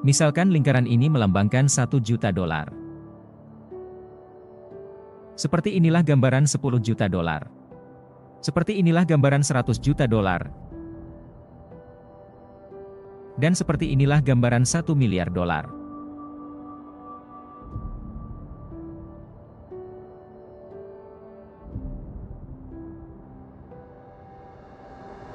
Misalkan lingkaran ini melambangkan 1 juta dolar. Seperti inilah gambaran 10 juta dolar. Seperti inilah gambaran 100 juta dolar. Dan seperti inilah gambaran 1 miliar dolar.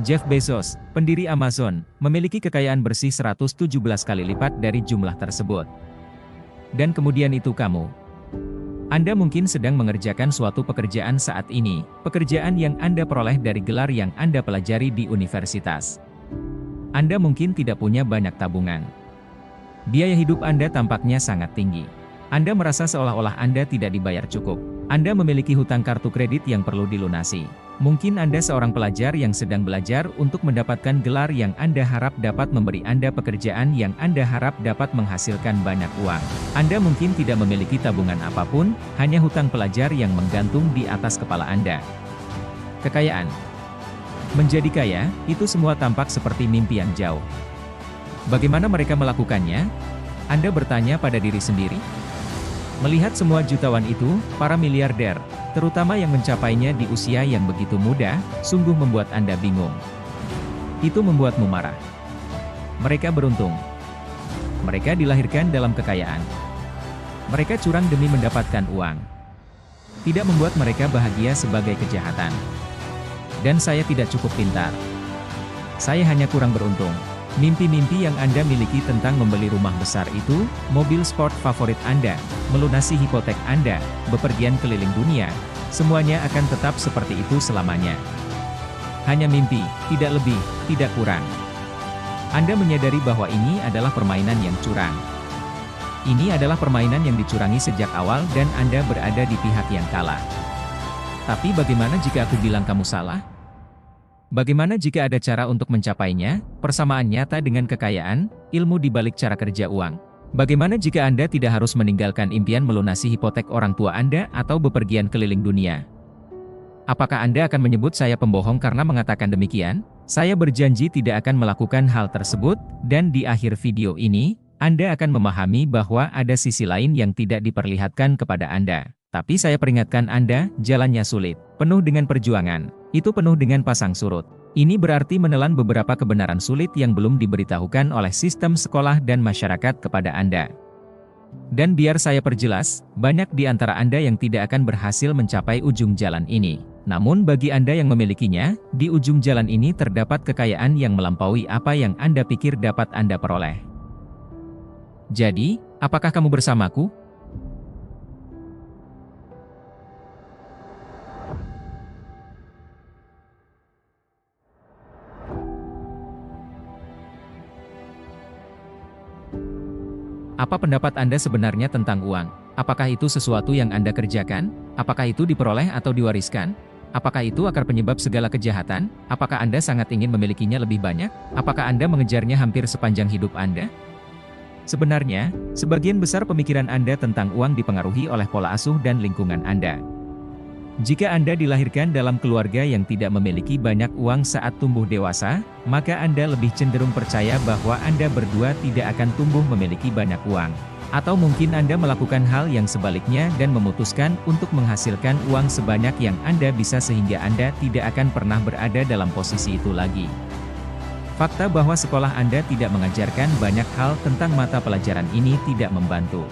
Jeff Bezos, pendiri Amazon, memiliki kekayaan bersih 117 kali lipat dari jumlah tersebut. Dan kemudian itu kamu. Anda mungkin sedang mengerjakan suatu pekerjaan saat ini, pekerjaan yang Anda peroleh dari gelar yang Anda pelajari di universitas. Anda mungkin tidak punya banyak tabungan. Biaya hidup Anda tampaknya sangat tinggi. Anda merasa seolah-olah Anda tidak dibayar cukup. Anda memiliki hutang kartu kredit yang perlu dilunasi. Mungkin Anda seorang pelajar yang sedang belajar untuk mendapatkan gelar yang Anda harap dapat memberi Anda pekerjaan yang Anda harap dapat menghasilkan banyak uang. Anda mungkin tidak memiliki tabungan apapun, hanya hutang pelajar yang menggantung di atas kepala Anda. Kekayaan. Menjadi kaya, itu semua tampak seperti mimpi yang jauh. Bagaimana mereka melakukannya? Anda bertanya pada diri sendiri. Melihat semua jutawan itu, para miliarder, terutama yang mencapainya di usia yang begitu muda, sungguh membuat Anda bingung. Itu membuatmu marah. Mereka beruntung. Mereka dilahirkan dalam kekayaan. Mereka curang demi mendapatkan uang. Tidak membuat mereka bahagia sebagai kejahatan. Dan saya tidak cukup pintar. Saya hanya kurang beruntung. Mimpi-mimpi yang Anda miliki tentang membeli rumah besar itu, mobil sport favorit Anda, melunasi hipotek Anda, bepergian keliling dunia, semuanya akan tetap seperti itu selamanya. Hanya mimpi, tidak lebih, tidak kurang. Anda menyadari bahwa ini adalah permainan yang curang. Ini adalah permainan yang dicurangi sejak awal dan Anda berada di pihak yang kalah. Tapi bagaimana jika aku bilang kamu salah? Bagaimana jika ada cara untuk mencapainya, persamaan nyata dengan kekayaan, ilmu di balik cara kerja uang? Bagaimana jika Anda tidak harus meninggalkan impian melunasi hipotek orang tua Anda atau bepergian keliling dunia? Apakah Anda akan menyebut saya pembohong karena mengatakan demikian? Saya berjanji tidak akan melakukan hal tersebut, dan di akhir video ini, Anda akan memahami bahwa ada sisi lain yang tidak diperlihatkan kepada Anda. Tapi saya peringatkan Anda, jalannya sulit, penuh dengan perjuangan, itu penuh dengan pasang surut. Ini berarti menelan beberapa kebenaran sulit yang belum diberitahukan oleh sistem sekolah dan masyarakat kepada Anda. Dan biar saya perjelas, banyak di antara Anda yang tidak akan berhasil mencapai ujung jalan ini. Namun bagi Anda yang memilikinya, di ujung jalan ini terdapat kekayaan yang melampaui apa yang Anda pikir dapat Anda peroleh. Jadi, apakah kamu bersamaku? Apa pendapat Anda sebenarnya tentang uang? Apakah itu sesuatu yang Anda kerjakan? Apakah itu diperoleh atau diwariskan? Apakah itu akar penyebab segala kejahatan? Apakah Anda sangat ingin memilikinya lebih banyak? Apakah Anda mengejarnya hampir sepanjang hidup Anda? Sebenarnya, sebagian besar pemikiran Anda tentang uang dipengaruhi oleh pola asuh dan lingkungan Anda. Jika Anda dilahirkan dalam keluarga yang tidak memiliki banyak uang saat tumbuh dewasa, maka Anda lebih cenderung percaya bahwa Anda berdua tidak akan tumbuh memiliki banyak uang. Atau mungkin Anda melakukan hal yang sebaliknya dan memutuskan untuk menghasilkan uang sebanyak yang Anda bisa sehingga Anda tidak akan pernah berada dalam posisi itu lagi. Fakta bahwa sekolah Anda tidak mengajarkan banyak hal tentang mata pelajaran ini tidak membantu.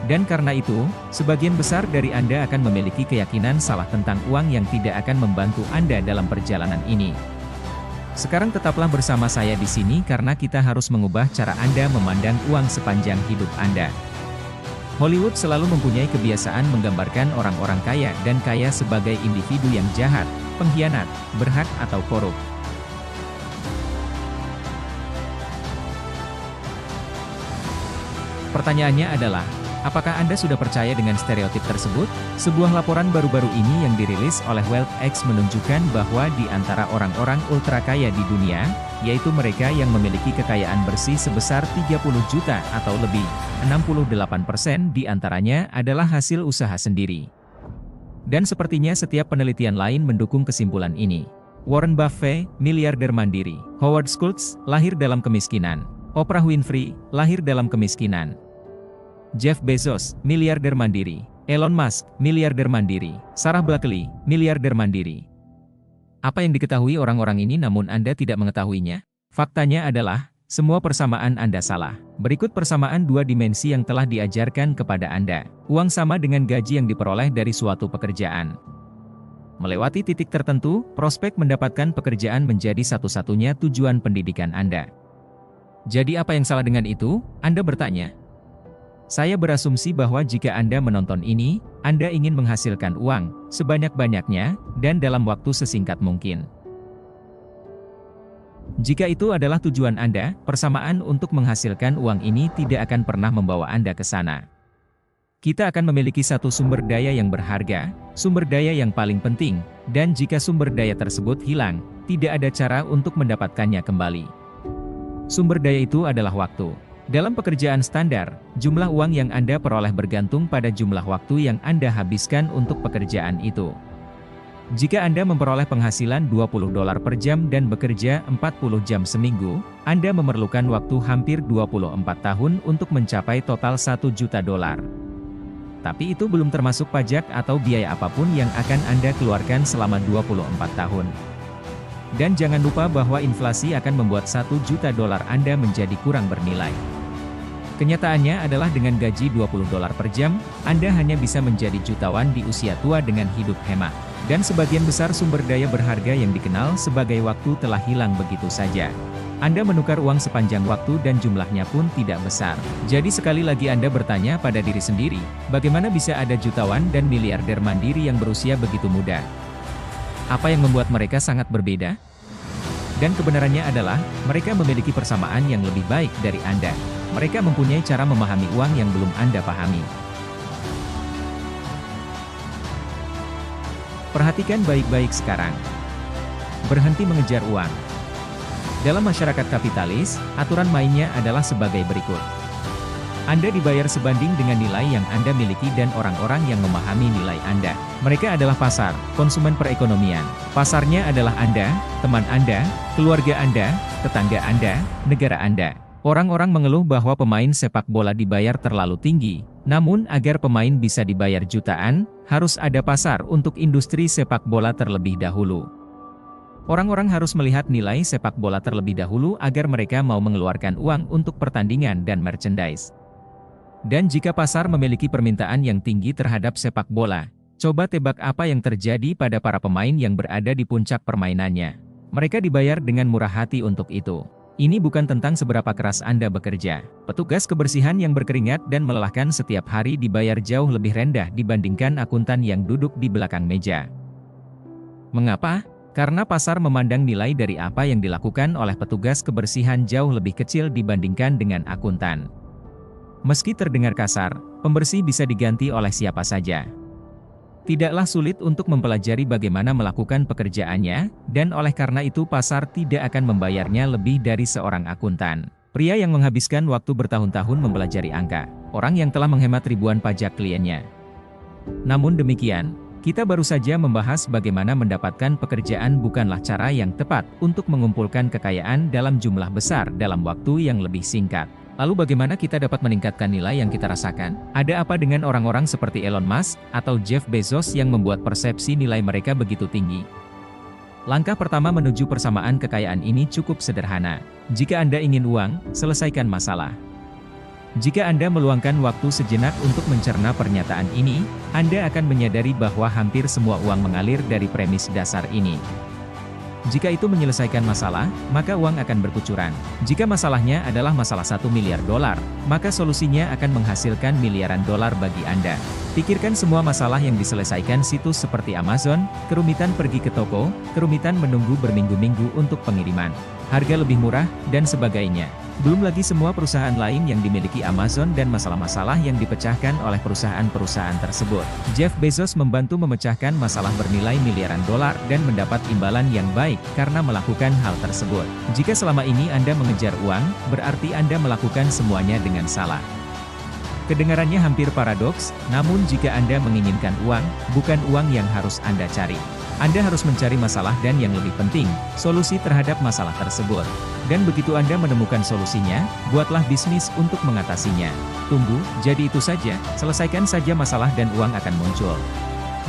Dan karena itu, sebagian besar dari Anda akan memiliki keyakinan salah tentang uang yang tidak akan membantu Anda dalam perjalanan ini. Sekarang tetaplah bersama saya di sini karena kita harus mengubah cara Anda memandang uang sepanjang hidup Anda. Hollywood selalu mempunyai kebiasaan menggambarkan orang-orang kaya dan kaya sebagai individu yang jahat, pengkhianat, berhak atau korup. Pertanyaannya adalah, apakah Anda sudah percaya dengan stereotip tersebut? Sebuah laporan baru-baru ini yang dirilis oleh WealthX menunjukkan bahwa di antara orang-orang ultra kaya di dunia, yaitu mereka yang memiliki kekayaan bersih sebesar 30 juta atau lebih, 68% di antaranya adalah hasil usaha sendiri. Dan sepertinya setiap penelitian lain mendukung kesimpulan ini. Warren Buffett, miliarder mandiri. Howard Schultz, lahir dalam kemiskinan. Oprah Winfrey, lahir dalam kemiskinan. Jeff Bezos, miliarder mandiri. Elon Musk, miliarder mandiri. Sarah Blakely, miliarder mandiri. Apa yang diketahui orang-orang ini namun Anda tidak mengetahuinya? Faktanya adalah, semua persamaan Anda salah. Berikut persamaan dua dimensi yang telah diajarkan kepada Anda. Uang sama dengan gaji yang diperoleh dari suatu pekerjaan. Melewati titik tertentu, prospek mendapatkan pekerjaan menjadi satu-satunya tujuan pendidikan Anda. Jadi apa yang salah dengan itu? Anda bertanya. Saya berasumsi bahwa jika Anda menonton ini, Anda ingin menghasilkan uang, sebanyak-banyaknya, dan dalam waktu sesingkat mungkin. Jika itu adalah tujuan Anda, persamaan untuk menghasilkan uang ini tidak akan pernah membawa Anda ke sana. Kita akan memiliki satu sumber daya yang berharga, sumber daya yang paling penting, dan jika sumber daya tersebut hilang, tidak ada cara untuk mendapatkannya kembali. Sumber daya itu adalah waktu. Dalam pekerjaan standar, jumlah uang yang Anda peroleh bergantung pada jumlah waktu yang Anda habiskan untuk pekerjaan itu. Jika Anda memperoleh penghasilan $20 per jam dan bekerja 40 jam seminggu, Anda memerlukan waktu hampir 24 tahun untuk mencapai total $1 juta. Tapi itu belum termasuk pajak atau biaya apapun yang akan Anda keluarkan selama 24 tahun. Dan jangan lupa bahwa inflasi akan membuat $1 juta Anda menjadi kurang bernilai. Kenyataannya adalah dengan gaji $20 per jam, Anda hanya bisa menjadi jutawan di usia tua dengan hidup hemat. Dan sebagian besar sumber daya berharga yang dikenal sebagai waktu telah hilang begitu saja. Anda menukar uang sepanjang waktu dan jumlahnya pun tidak besar. Jadi sekali lagi Anda bertanya pada diri sendiri, bagaimana bisa ada jutawan dan miliarder mandiri yang berusia begitu muda? Apa yang membuat mereka sangat berbeda? Dan kebenarannya adalah, mereka memiliki persamaan yang lebih baik dari Anda. Mereka mempunyai cara memahami uang yang belum Anda pahami. Perhatikan baik-baik sekarang. Berhenti mengejar uang. Dalam masyarakat kapitalis, aturan mainnya adalah sebagai berikut. Anda dibayar sebanding dengan nilai yang Anda miliki dan orang-orang yang memahami nilai Anda. Mereka adalah pasar, konsumen perekonomian. Pasarnya adalah Anda, teman Anda, keluarga Anda, tetangga Anda, negara Anda. Orang-orang mengeluh bahwa pemain sepak bola dibayar terlalu tinggi, namun agar pemain bisa dibayar jutaan, harus ada pasar untuk industri sepak bola terlebih dahulu. Orang-orang harus melihat nilai sepak bola terlebih dahulu agar mereka mau mengeluarkan uang untuk pertandingan dan merchandise. Dan jika pasar memiliki permintaan yang tinggi terhadap sepak bola, coba tebak apa yang terjadi pada para pemain yang berada di puncak permainannya. Mereka dibayar dengan murah hati untuk itu. Ini bukan tentang seberapa keras Anda bekerja. Petugas kebersihan yang berkeringat dan melelahkan setiap hari dibayar jauh lebih rendah dibandingkan akuntan yang duduk di belakang meja. Mengapa? Karena pasar memandang nilai dari apa yang dilakukan oleh petugas kebersihan jauh lebih kecil dibandingkan dengan akuntan. Meski terdengar kasar, pembersih bisa diganti oleh siapa saja. Tidaklah sulit untuk mempelajari bagaimana melakukan pekerjaannya, dan oleh karena itu pasar tidak akan membayarnya lebih dari seorang akuntan. Pria yang menghabiskan waktu bertahun-tahun mempelajari angka, orang yang telah menghemat ribuan pajak kliennya. Namun demikian, kita baru saja membahas bagaimana mendapatkan pekerjaan bukanlah cara yang tepat untuk mengumpulkan kekayaan dalam jumlah besar dalam waktu yang lebih singkat. Lalu bagaimana kita dapat meningkatkan nilai yang kita rasakan? Ada apa dengan orang-orang seperti Elon Musk atau Jeff Bezos yang membuat persepsi nilai mereka begitu tinggi? Langkah pertama menuju persamaan kekayaan ini cukup sederhana. Jika Anda ingin uang, selesaikan masalah. Jika Anda meluangkan waktu sejenak untuk mencerna pernyataan ini, Anda akan menyadari bahwa hampir semua uang mengalir dari premis dasar ini. Jika itu menyelesaikan masalah, maka uang akan berkucuran. Jika masalahnya adalah masalah $1 miliar, maka solusinya akan menghasilkan miliaran dolar bagi Anda. Pikirkan semua masalah yang diselesaikan situs seperti Amazon, kerumitan pergi ke toko, kerumitan menunggu berminggu-minggu untuk pengiriman, harga lebih murah, dan sebagainya. Belum lagi semua perusahaan lain yang dimiliki Amazon dan masalah-masalah yang dipecahkan oleh perusahaan-perusahaan tersebut. Jeff Bezos membantu memecahkan masalah bernilai miliaran dolar dan mendapat imbalan yang baik karena melakukan hal tersebut. Jika selama ini Anda mengejar uang, berarti Anda melakukan semuanya dengan salah. Kedengarannya hampir paradoks, namun jika Anda menginginkan uang, bukan uang yang harus Anda cari. Anda harus mencari masalah dan yang lebih penting, solusi terhadap masalah tersebut. Dan begitu Anda menemukan solusinya, buatlah bisnis untuk mengatasinya. Tunggu, jadi itu saja, selesaikan saja masalah dan uang akan muncul.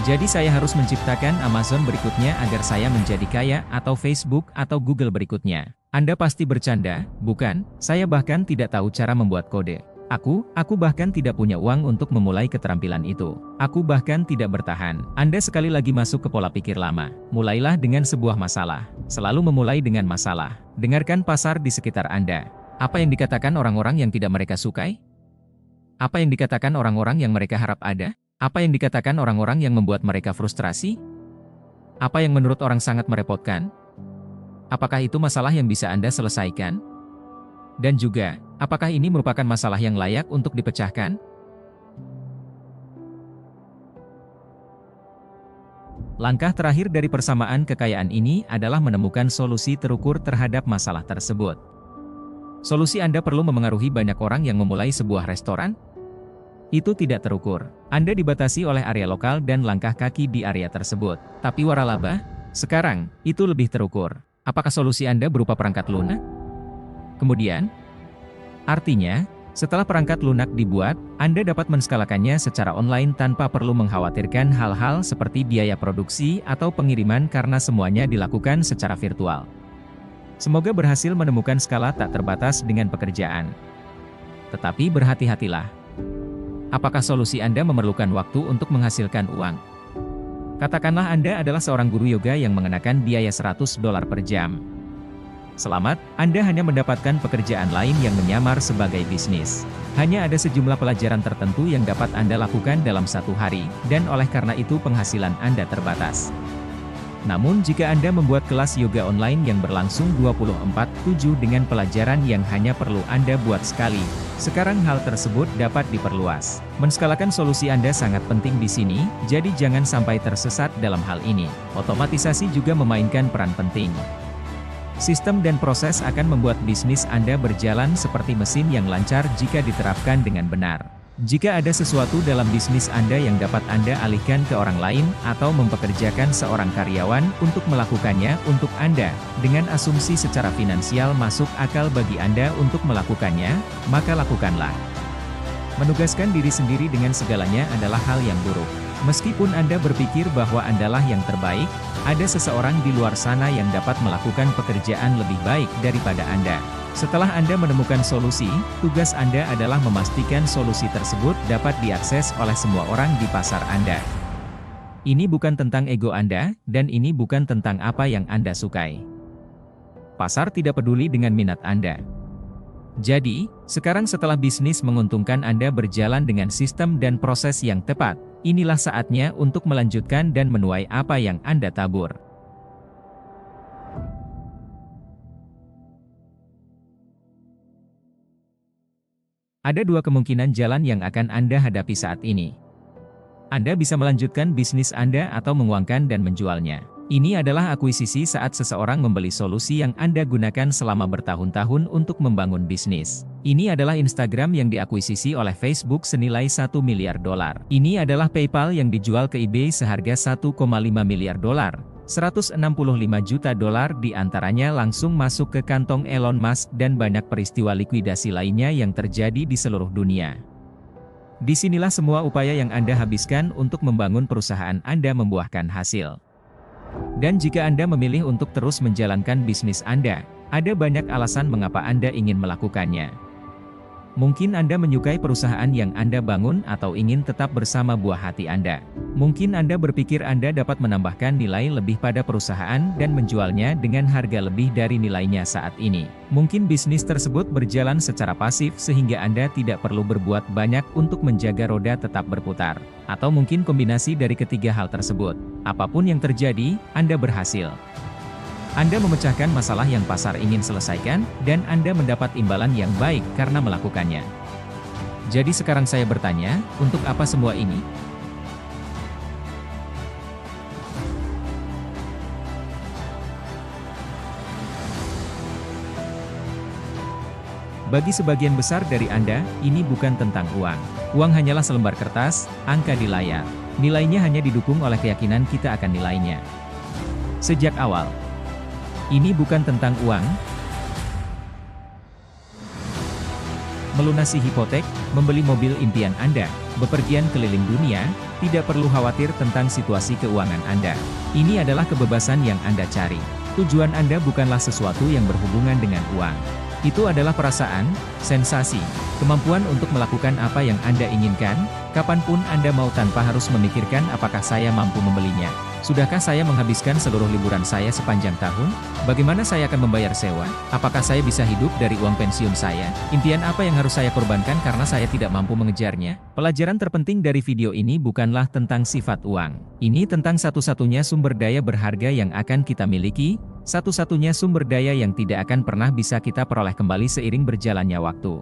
Jadi saya harus menciptakan Amazon berikutnya agar saya menjadi kaya atau Facebook atau Google berikutnya. Anda pasti bercanda, bukan? Saya bahkan tidak tahu cara membuat kode. Aku bahkan tidak punya uang untuk memulai keterampilan itu. Aku bahkan tidak bertahan. Anda sekali lagi masuk ke pola pikir lama. Mulailah dengan sebuah masalah. Selalu memulai dengan masalah. Dengarkan pasar di sekitar Anda. Apa yang dikatakan orang-orang yang tidak mereka sukai? Apa yang dikatakan orang-orang yang mereka harap ada? Apa yang dikatakan orang-orang yang membuat mereka frustrasi? Apa yang menurut orang sangat merepotkan? Apakah itu masalah yang bisa Anda selesaikan? Dan juga, apakah ini merupakan masalah yang layak untuk dipecahkan? Langkah terakhir dari persamaan kekayaan ini adalah menemukan solusi terukur terhadap masalah tersebut. Solusi Anda perlu memengaruhi banyak orang yang memulai sebuah restoran? Itu tidak terukur. Anda dibatasi oleh area lokal dan langkah kaki di area tersebut. Tapi waralaba, sekarang, itu lebih terukur. Apakah solusi Anda berupa perangkat lunak? Kemudian, artinya, setelah perangkat lunak dibuat, Anda dapat menskalakannya secara online tanpa perlu mengkhawatirkan hal-hal seperti biaya produksi atau pengiriman karena semuanya dilakukan secara virtual. Semoga berhasil menemukan skala tak terbatas dengan pekerjaan. Tetapi berhati-hatilah. Apakah solusi Anda memerlukan waktu untuk menghasilkan uang? Katakanlah Anda adalah seorang guru yoga yang mengenakan biaya $100 per jam. Selamat, Anda hanya mendapatkan pekerjaan lain yang menyamar sebagai bisnis. Hanya ada sejumlah pelajaran tertentu yang dapat Anda lakukan dalam satu hari, dan oleh karena itu penghasilan Anda terbatas. Namun jika Anda membuat kelas yoga online yang berlangsung 24/7 dengan pelajaran yang hanya perlu Anda buat sekali, sekarang hal tersebut dapat diperluas. Menskalakan solusi Anda sangat penting di sini, jadi jangan sampai tersesat dalam hal ini. Otomatisasi juga memainkan peran penting. Sistem dan proses akan membuat bisnis Anda berjalan seperti mesin yang lancar jika diterapkan dengan benar. Jika ada sesuatu dalam bisnis Anda yang dapat Anda alihkan ke orang lain atau mempekerjakan seorang karyawan untuk melakukannya untuk Anda, dengan asumsi secara finansial masuk akal bagi Anda untuk melakukannya, maka lakukanlah. Menugaskan diri sendiri dengan segalanya adalah hal yang buruk. Meskipun Anda berpikir bahwa Andalah yang terbaik, ada seseorang di luar sana yang dapat melakukan pekerjaan lebih baik daripada Anda. Setelah Anda menemukan solusi, tugas Anda adalah memastikan solusi tersebut dapat diakses oleh semua orang di pasar Anda. Ini bukan tentang ego Anda, dan ini bukan tentang apa yang Anda sukai. Pasar tidak peduli dengan minat Anda. Jadi, sekarang setelah bisnis menguntungkan Anda berjalan dengan sistem dan proses yang tepat, inilah saatnya untuk melanjutkan dan menuai apa yang Anda tabur. Ada dua kemungkinan jalan yang akan Anda hadapi saat ini. Anda bisa melanjutkan bisnis Anda atau menguangkan dan menjualnya. Ini adalah akuisisi saat seseorang membeli solusi yang Anda gunakan selama bertahun-tahun untuk membangun bisnis. Ini adalah Instagram yang diakuisisi oleh Facebook senilai $1 miliar. Ini adalah PayPal yang dijual ke eBay seharga $1,5 miliar. $165 juta diantaranya langsung masuk ke kantong Elon Musk dan banyak peristiwa likuidasi lainnya yang terjadi di seluruh dunia. Disinilah semua upaya yang Anda habiskan untuk membangun perusahaan Anda membuahkan hasil. Dan jika Anda memilih untuk terus menjalankan bisnis Anda, ada banyak alasan mengapa Anda ingin melakukannya. Mungkin Anda menyukai perusahaan yang Anda bangun atau ingin tetap bersama buah hati Anda. Mungkin Anda berpikir Anda dapat menambahkan nilai lebih pada perusahaan dan menjualnya dengan harga lebih dari nilainya saat ini. Mungkin bisnis tersebut berjalan secara pasif sehingga Anda tidak perlu berbuat banyak untuk menjaga roda tetap berputar. Atau mungkin kombinasi dari ketiga hal tersebut. Apapun yang terjadi, Anda berhasil. Anda memecahkan masalah yang pasar ingin selesaikan, dan Anda mendapat imbalan yang baik karena melakukannya. Jadi sekarang saya bertanya, untuk apa semua ini? Bagi sebagian besar dari Anda, ini bukan tentang uang. Uang hanyalah selembar kertas, angka di layar. Nilainya hanya didukung oleh keyakinan kita akan nilainya. sejak awal. Ini bukan tentang uang, melunasi hipotek, membeli mobil impian Anda, bepergian keliling dunia, tidak perlu khawatir tentang situasi keuangan Anda. Ini adalah kebebasan yang Anda cari. Tujuan Anda bukanlah sesuatu yang berhubungan dengan uang. Itu adalah perasaan, sensasi, kemampuan untuk melakukan apa yang Anda inginkan, kapanpun Anda mau tanpa harus memikirkan apakah saya mampu membelinya. Sudahkah saya menghabiskan seluruh liburan saya sepanjang tahun? Bagaimana saya akan membayar sewa? Apakah saya bisa hidup dari uang pensiun saya? Impian apa yang harus saya korbankan karena saya tidak mampu mengejarnya? Pelajaran terpenting dari video ini bukanlah tentang sifat uang. Ini tentang satu-satunya sumber daya berharga yang akan kita miliki, satu-satunya sumber daya yang tidak akan pernah bisa kita peroleh kembali seiring berjalannya waktu.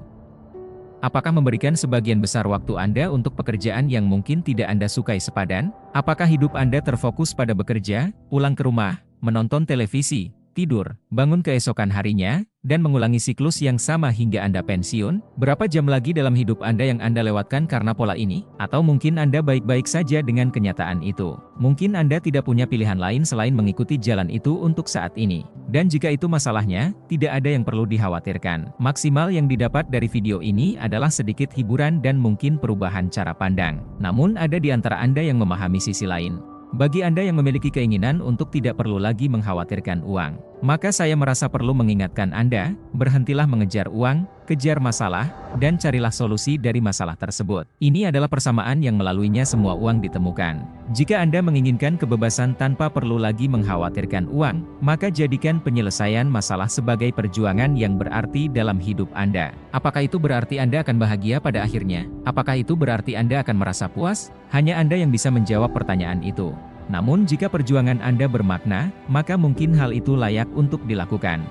Apakah memberikan sebagian besar waktu Anda untuk pekerjaan yang mungkin tidak Anda sukai sepadan? Apakah hidup Anda terfokus pada bekerja, pulang ke rumah, menonton televisi, tidur, bangun keesokan harinya, dan mengulangi siklus yang sama hingga Anda pensiun? Berapa jam lagi dalam hidup Anda yang Anda lewatkan karena pola ini? Atau mungkin Anda baik-baik saja dengan kenyataan itu? Mungkin Anda tidak punya pilihan lain selain mengikuti jalan itu untuk saat ini. Dan jika itu masalahnya, tidak ada yang perlu dikhawatirkan. Maksimal yang didapat dari video ini adalah sedikit hiburan dan mungkin perubahan cara pandang. Namun ada di antara Anda yang memahami sisi lain. Bagi Anda yang memiliki keinginan untuk tidak perlu lagi mengkhawatirkan uang, maka saya merasa perlu mengingatkan Anda, berhentilah mengejar uang, kejar masalah, dan carilah solusi dari masalah tersebut. Ini adalah persamaan yang melaluinya semua uang ditemukan. Jika Anda menginginkan kebebasan tanpa perlu lagi mengkhawatirkan uang, maka jadikan penyelesaian masalah sebagai perjuangan yang berarti dalam hidup Anda. Apakah itu berarti Anda akan bahagia pada akhirnya? Apakah itu berarti Anda akan merasa puas? Hanya Anda yang bisa menjawab pertanyaan itu. Namun jika perjuangan Anda bermakna, maka mungkin hal itu layak untuk dilakukan.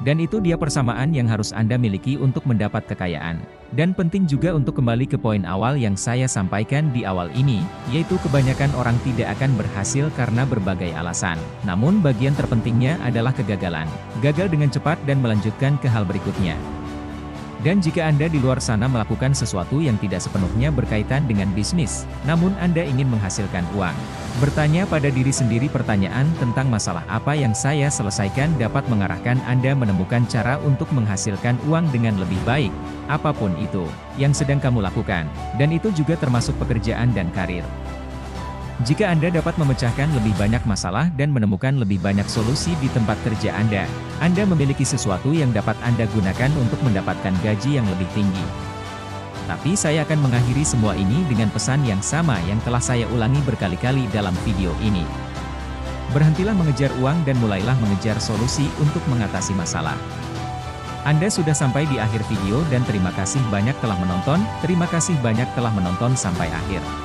Dan itu dia persamaan yang harus Anda miliki untuk mendapat kekayaan. Dan penting juga untuk kembali ke poin awal yang saya sampaikan di awal ini, yaitu kebanyakan orang tidak akan berhasil karena berbagai alasan. Namun bagian terpentingnya adalah kegagalan. Gagal dengan cepat dan melanjutkan ke hal berikutnya. Dan jika Anda di luar sana melakukan sesuatu yang tidak sepenuhnya berkaitan dengan bisnis, namun Anda ingin menghasilkan uang, bertanya pada diri sendiri pertanyaan tentang masalah apa yang saya selesaikan dapat mengarahkan Anda menemukan cara untuk menghasilkan uang dengan lebih baik, apapun itu yang sedang kamu lakukan, dan itu juga termasuk pekerjaan dan karir. Jika Anda dapat memecahkan lebih banyak masalah dan menemukan lebih banyak solusi di tempat kerja Anda memiliki sesuatu yang dapat Anda gunakan untuk mendapatkan gaji yang lebih tinggi. Tapi saya akan mengakhiri semua ini dengan pesan yang sama yang telah saya ulangi berkali-kali dalam video ini. Berhentilah mengejar uang dan mulailah mengejar solusi untuk mengatasi masalah. Anda sudah sampai di akhir video dan terima kasih banyak telah menonton, sampai akhir.